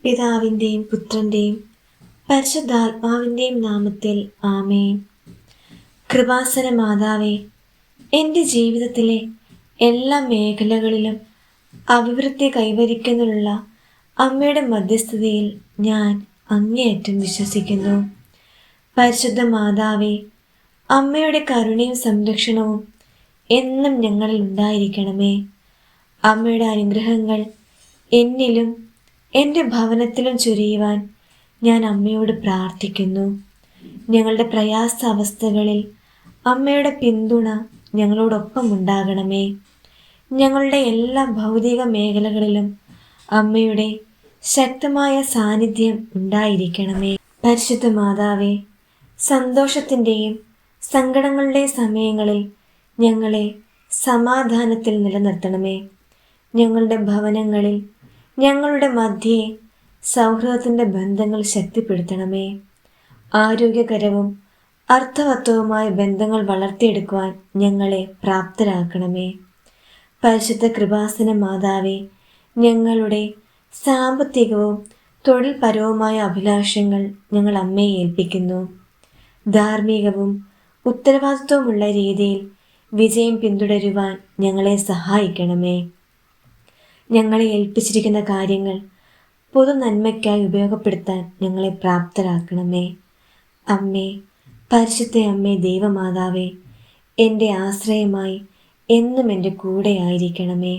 പിതാവിൻ്റെയും പുത്രൻ്റെയും പരിശുദ്ധാത്മാവിൻ്റെയും നാമത്തിൽ ആമേൻ. കൃപാസന മാതാവേ, എൻ്റെ ജീവിതത്തിലെ എല്ലാ മേഖലകളിലും അഭിവൃദ്ധി കൈവരിക്കുന്നതിനുള്ള അമ്മയുടെ മധ്യസ്ഥതയിൽ ഞാൻ അങ്ങേയറ്റം വിശ്വസിക്കുന്നു. പരിശുദ്ധ മാതാവേ, അമ്മയുടെ കരുണയും സംരക്ഷണവും എന്നും ഞങ്ങളിൽ ഉണ്ടായിരിക്കണമേ. അമ്മയുടെ അനുഗ്രഹങ്ങൾ എന്നിലും എൻ്റെ ഭവനത്തിലും ചൊരിയുവാൻ ഞാൻ അമ്മയോട് പ്രാർത്ഥിക്കുന്നു. ഞങ്ങളുടെ പ്രയാസാവസ്ഥകളിൽ അമ്മയുടെ പിന്തുണ ഞങ്ങളോടൊപ്പം ഉണ്ടാകണമേ. ഞങ്ങളുടെ എല്ലാ ഭൗതിക മേഖലകളിലും അമ്മയുടെ ശക്തമായ സാന്നിധ്യം ഉണ്ടായിരിക്കണമേ. പരിശുദ്ധ മാതാവേ, സന്തോഷത്തിൻ്റെയും സങ്കടങ്ങളുടെയും സമയങ്ങളിൽ ഞങ്ങളെ സമാധാനത്തിൽ നിലനിർത്തണമേ. ഞങ്ങളുടെ ഭവനങ്ങളിൽ ഞങ്ങളുടെ മധ്യേ സൗഹൃദത്തിൻ്റെ ബന്ധങ്ങൾ ശക്തിപ്പെടുത്തണമേ. ആരോഗ്യകരവും അർത്ഥവത്വവുമായ ബന്ധങ്ങൾ വളർത്തിയെടുക്കുവാൻ ഞങ്ങളെ പ്രാപ്തരാക്കണമേ. പരിശുദ്ധ കൃപാസന മാതാവേ, ഞങ്ങളുടെ സാമ്പത്തികവും തൊഴിൽപരവുമായ അഭിലാഷങ്ങൾ ഞങ്ങൾ അമ്മയെ ഏൽപ്പിക്കുന്നു. ധാർമ്മികവും ഉത്തരവാദിത്വമുള്ള രീതിയിൽ വിജയം പിന്തുടരുവാൻ ഞങ്ങളെ സഹായിക്കണമേ. ഞങ്ങളെ ഏൽപ്പിച്ചിരിക്കുന്ന കാര്യങ്ങൾ പൊതു നന്മയ്ക്കായി ഉപയോഗപ്പെടുത്താൻ ഞങ്ങളെ പ്രാപ്തരാക്കണമേ. അമ്മേ, പരിശുദ്ധ അമ്മേ, ദൈവമാതാവേ, എൻ്റെ ആശ്രയമായി എന്നും എൻ്റെ കൂടെ ആയിരിക്കണമേ.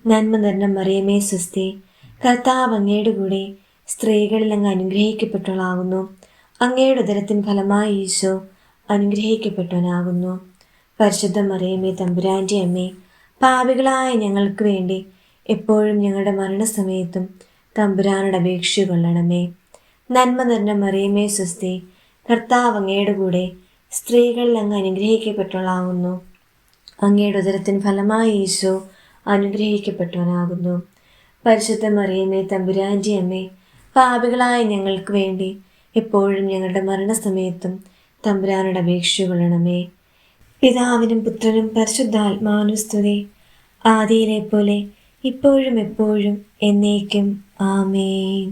നന്മ നിറഞ്ഞ മറിയമേ സ്വസ്തി, കർത്താവ് അങ്ങയുടെ കൂടെ സ്ത്രീകളിൽ അങ്ങ് അനുഗ്രഹിക്കപ്പെട്ടവളാകുന്നു. അങ്ങയുടെ ഉദരത്തിൻ ഫലമായി ഈശോ അനുഗ്രഹിക്കപ്പെട്ടവനാകുന്നു. പരിശുദ്ധ മറിയമേ, തമ്പുരാൻ്റെ അമ്മേ, പാപികളായ ഞങ്ങൾക്ക് വേണ്ടി എപ്പോഴും ഞങ്ങളുടെ മരണസമയത്തും തമ്പുരാനോട് അപേക്ഷിച്ചു കൊള്ളണമേ. നന്മ നിറഞ്ഞ മറിയമേ സ്വസ്തി, കർത്താവ് അങ്ങയുടെ കൂടെ സ്ത്രീകളിൽ അങ്ങ് അനുഗ്രഹിക്കപ്പെട്ടവളാകുന്നു. അങ്ങയുടെ ഉദരത്തിൻ ഫലമായി ഈശോ അനുഗ്രഹിക്കപ്പെട്ടവനാകുന്നു. പരിശുദ്ധ മറിയമേ, തമ്പുരാൻ്റെ അമ്മേ, പാപികളായ ഞങ്ങൾക്ക് വേണ്ടി എപ്പോഴും ഞങ്ങളുടെ മരണസമയത്തും തമ്പുരാനോട് അപേക്ഷിച്ചു കൊള്ളണമേ. പിതാവിനും പുത്രനും പരിശുദ്ധാത്മാവിനും സ്തുതി, ആദിയിലെ പോലെ ഇപ്പോഴും എപ്പോഴും എന്നേക്കും ആമേൻ.